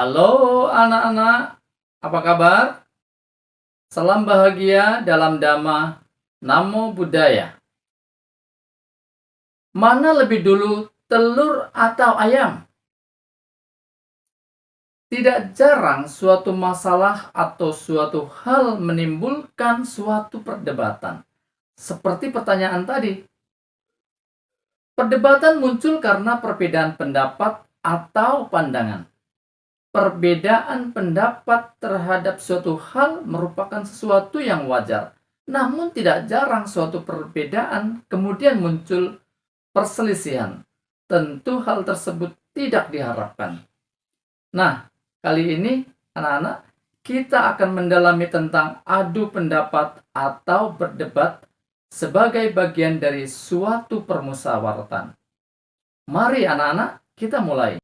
Halo anak-anak, apa kabar? Salam bahagia dalam Dhamma, Namo Buddhaya. Mana lebih dulu, telur atau ayam? Tidak jarang suatu masalah atau suatu hal menimbulkan suatu perdebatan. Seperti pertanyaan tadi. Perdebatan muncul karena perbedaan pendapat atau pandangan. Perbedaan pendapat terhadap suatu hal merupakan sesuatu yang wajar. Namun tidak jarang suatu perbedaan kemudian muncul perselisihan. Tentu hal tersebut tidak diharapkan. Nah, kali ini anak-anak kita akan mendalami tentang adu pendapat atau berdebat sebagai bagian dari suatu permusyawaratan. Mari anak-anak kita mulai.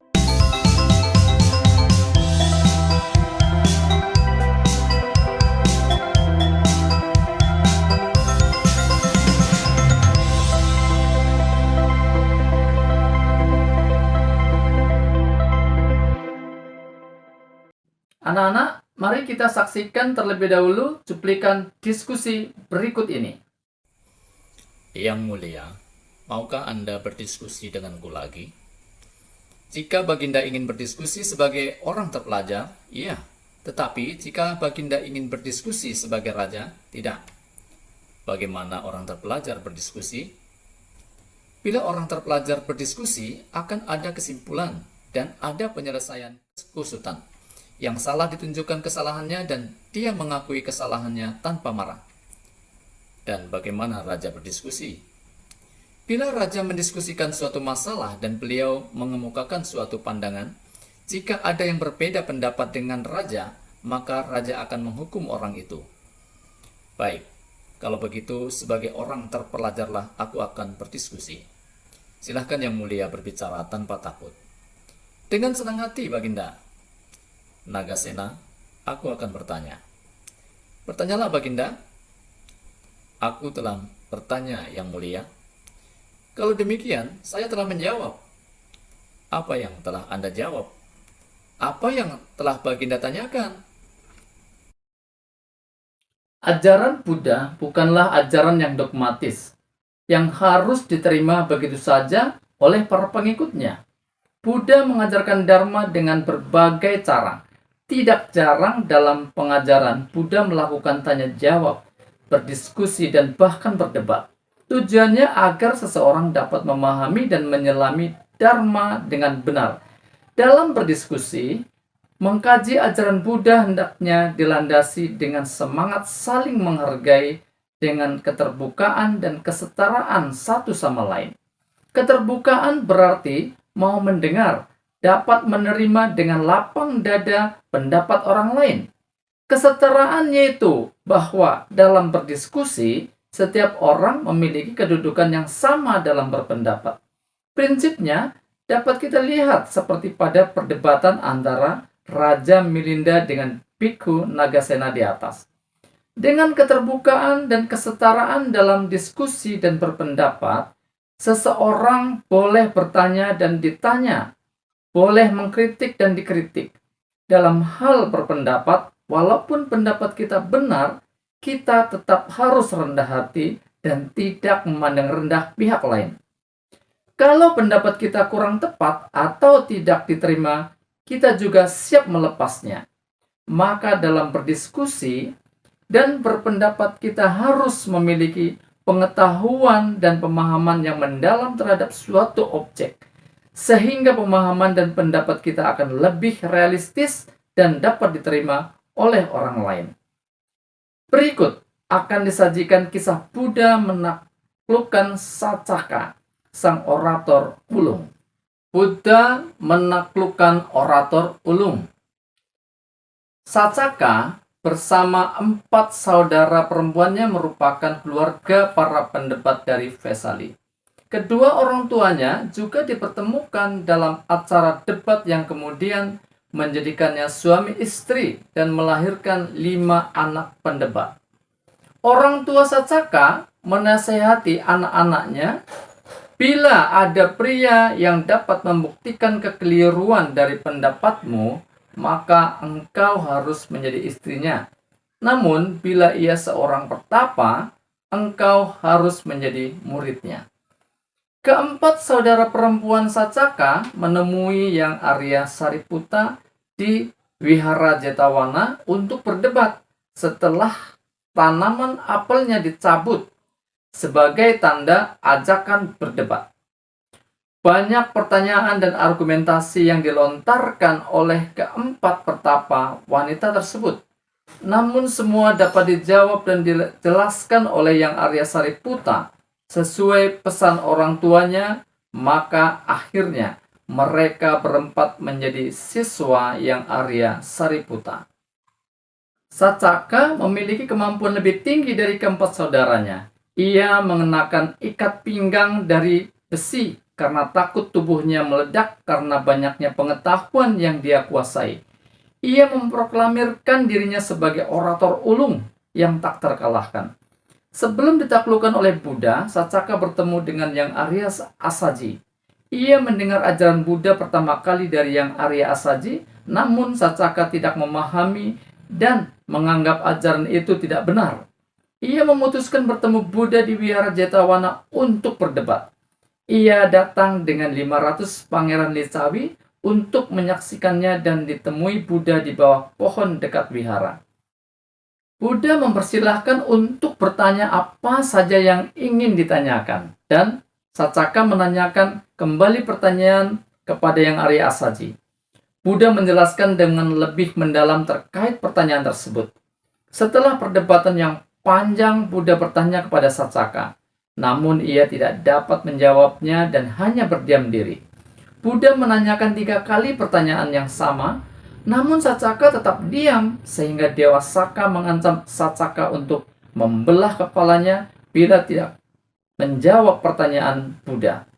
Anak-anak, mari kita saksikan terlebih dahulu cuplikan diskusi berikut ini. Yang mulia, maukah Anda berdiskusi denganku lagi? Jika Baginda ingin berdiskusi sebagai orang terpelajar, iya. Tetapi jika Baginda ingin berdiskusi sebagai raja, tidak. Bagaimana orang terpelajar berdiskusi? Bila orang terpelajar berdiskusi, akan ada kesimpulan dan ada penyelesaian kekusutan. Yang salah ditunjukkan kesalahannya dan dia mengakui kesalahannya tanpa marah. Dan bagaimana raja berdiskusi? Bila raja mendiskusikan suatu masalah dan beliau mengemukakan suatu pandangan, jika ada yang berbeda pendapat dengan raja, maka raja akan menghukum orang itu. Baik, kalau begitu sebagai orang terpelajarlah aku akan berdiskusi. Silahkan yang mulia berbicara tanpa takut. Dengan senang hati, Baginda. Nagasena, aku akan bertanya. Bertanyalah, Baginda. Aku telah bertanya, yang mulia. Kalau demikian, saya telah menjawab. Apa yang telah Anda jawab? Apa yang telah Baginda tanyakan? Ajaran Buddha bukanlah ajaran yang dogmatis, yang harus diterima begitu saja oleh para pengikutnya. Buddha mengajarkan Dharma dengan berbagai cara. Tidak jarang dalam pengajaran, Buddha melakukan tanya jawab, berdiskusi, dan bahkan berdebat. Tujuannya agar seseorang dapat memahami dan menyelami Dharma dengan benar. Dalam berdiskusi, mengkaji ajaran Buddha hendaknya dilandasi dengan semangat saling menghargai, dengan keterbukaan dan kesetaraan satu sama lain. Keterbukaan berarti mau mendengar, dapat menerima dengan lapang dada pendapat orang lain. Kesetaraan yaitu bahwa dalam berdiskusi, setiap orang memiliki kedudukan yang sama dalam berpendapat. Prinsipnya dapat kita lihat seperti pada perdebatan antara Raja Milinda dengan Bhikkhu Nagasena di atas. Dengan keterbukaan dan kesetaraan dalam diskusi dan berpendapat, seseorang boleh bertanya dan ditanya, boleh mengkritik dan dikritik. Dalam hal berpendapat, walaupun pendapat kita benar, kita tetap harus rendah hati dan tidak memandang rendah pihak lain. Kalau pendapat kita kurang tepat atau tidak diterima, kita juga siap melepasnya. Maka dalam berdiskusi dan berpendapat kita harus memiliki pengetahuan dan pemahaman yang mendalam terhadap suatu objek, sehingga pemahaman dan pendapat kita akan lebih realistis dan dapat diterima oleh orang lain. Berikut akan disajikan kisah Buddha menaklukkan Sacaka, sang orator ulung. Buddha menaklukkan orator ulung. Sacaka bersama 4 saudara perempuannya merupakan keluarga para pendebat dari Vesali. Kedua orang tuanya juga dipertemukan dalam acara debat yang kemudian menjadikannya suami istri dan melahirkan 5 anak pendebat. Orang tua Sacaka menasehati anak-anaknya, bila ada pria yang dapat membuktikan kekeliruan dari pendapatmu, maka engkau harus menjadi istrinya. Namun, bila ia seorang pertapa, engkau harus menjadi muridnya. Keempat saudara perempuan Sacaka menemui Yang Arya Sariputa di Wihara Jetawana untuk berdebat setelah tanaman apelnya dicabut sebagai tanda ajakan berdebat. Banyak pertanyaan dan argumentasi yang dilontarkan oleh keempat pertapa wanita tersebut. Namun semua dapat dijawab dan dijelaskan oleh Yang Arya Sariputa sesuai pesan orang tuanya, maka akhirnya mereka berempat menjadi siswa Yang Arya Sariputa. Sacaka memiliki kemampuan lebih tinggi dari keempat saudaranya. Ia mengenakan ikat pinggang dari besi karena takut tubuhnya meledak karena banyaknya pengetahuan yang dia kuasai. Ia memproklamirkan dirinya sebagai orator ulung yang tak terkalahkan. Sebelum ditaklukkan oleh Buddha, Sacaka bertemu dengan Yang Arya Asaji. Ia mendengar ajaran Buddha pertama kali dari Yang Arya Asaji, namun Sacaka tidak memahami dan menganggap ajaran itu tidak benar. Ia memutuskan bertemu Buddha di Wihara Jetawana untuk berdebat. Ia datang dengan 500 pangeran Licawi untuk menyaksikannya dan ditemui Buddha di bawah pohon dekat wihara. Buddha mempersilahkan untuk bertanya apa saja yang ingin ditanyakan, dan Sacaka menanyakan kembali pertanyaan kepada Yang Arya Asaji. Buddha menjelaskan dengan lebih mendalam terkait pertanyaan tersebut. Setelah perdebatan yang panjang, Buddha bertanya kepada Sacaka, namun ia tidak dapat menjawabnya dan hanya berdiam diri. Buddha menanyakan 3 kali pertanyaan yang sama, namun Sacaka tetap diam sehingga Dewa Saka mengancam Sacaka untuk membelah kepalanya bila tidak menjawab pertanyaan Buddha.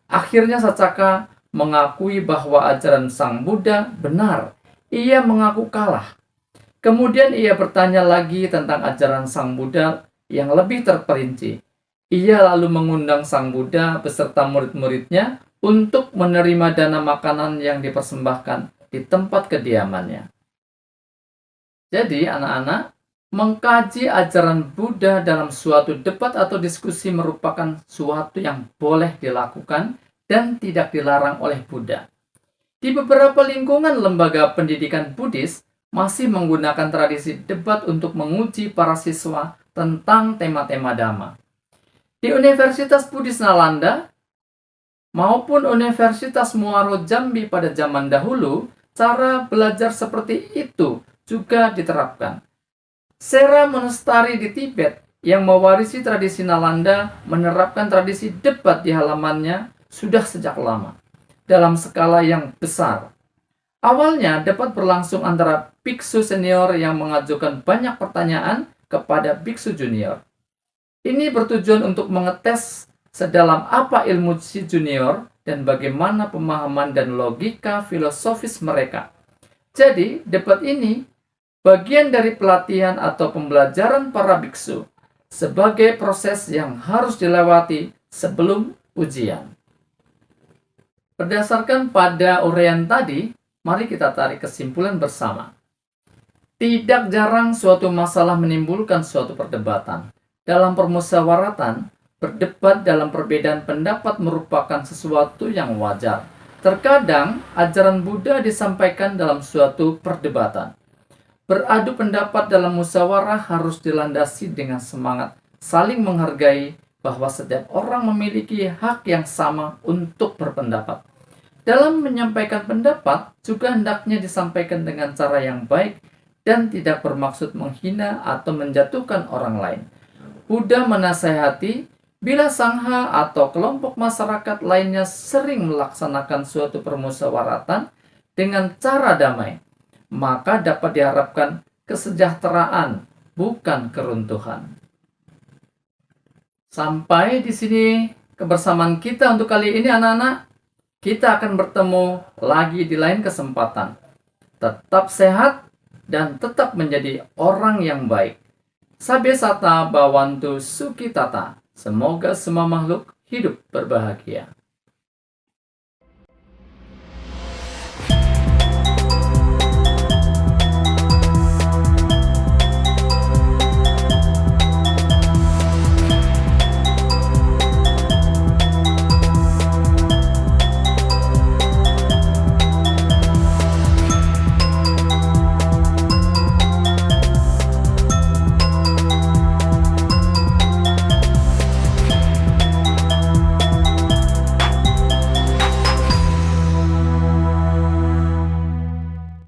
Akhirnya Sacaka mengakui bahwa ajaran Sang Buddha benar. Ia mengaku kalah. Kemudian ia bertanya lagi tentang ajaran Sang Buddha yang lebih terperinci. Ia lalu mengundang Sang Buddha beserta murid-muridnya untuk menerima dana makanan yang dipersembahkan di tempat kediamannya. Jadi anak-anak, mengkaji ajaran Buddha dalam suatu debat atau diskusi merupakan suatu yang boleh dilakukan dan tidak dilarang oleh Buddha. Di beberapa lingkungan lembaga pendidikan Buddhis masih menggunakan tradisi debat untuk menguji para siswa tentang tema-tema dhamma. Di Universitas Buddhis Nalanda maupun Universitas Muaro Jambi pada zaman dahulu, cara belajar seperti itu juga diterapkan. Sera Monastari di Tibet yang mewarisi tradisi Nalanda menerapkan tradisi debat di halamannya sudah sejak lama, dalam skala yang besar. Awalnya, debat berlangsung antara biksu senior yang mengajukan banyak pertanyaan kepada biksu junior. Ini bertujuan untuk mengetes sedalam apa ilmu si junior dan bagaimana pemahaman dan logika filosofis mereka. Jadi, debat ini bagian dari pelatihan atau pembelajaran para biksu sebagai proses yang harus dilewati sebelum ujian. Berdasarkan pada uraian tadi, mari kita tarik kesimpulan bersama. Tidak jarang suatu masalah menimbulkan suatu perdebatan. Dalam permusyawaratan, berdebat dalam perbedaan pendapat merupakan sesuatu yang wajar. Terkadang, ajaran Buddha disampaikan dalam suatu perdebatan. Beradu pendapat dalam musyawarah harus dilandasi dengan semangat saling menghargai bahwa setiap orang memiliki hak yang sama untuk berpendapat. Dalam menyampaikan pendapat, juga hendaknya disampaikan dengan cara yang baik dan tidak bermaksud menghina atau menjatuhkan orang lain. Buddha menasihati, bila sangha atau kelompok masyarakat lainnya sering melaksanakan suatu permusyawaratan dengan cara damai, maka dapat diharapkan kesejahteraan, bukan keruntuhan. Sampai di sini kebersamaan kita untuk kali ini anak-anak. Kita akan bertemu lagi di lain kesempatan. Tetap sehat dan tetap menjadi orang yang baik. Sabe sata bawantu sukitata. Semoga semua makhluk hidup berbahagia.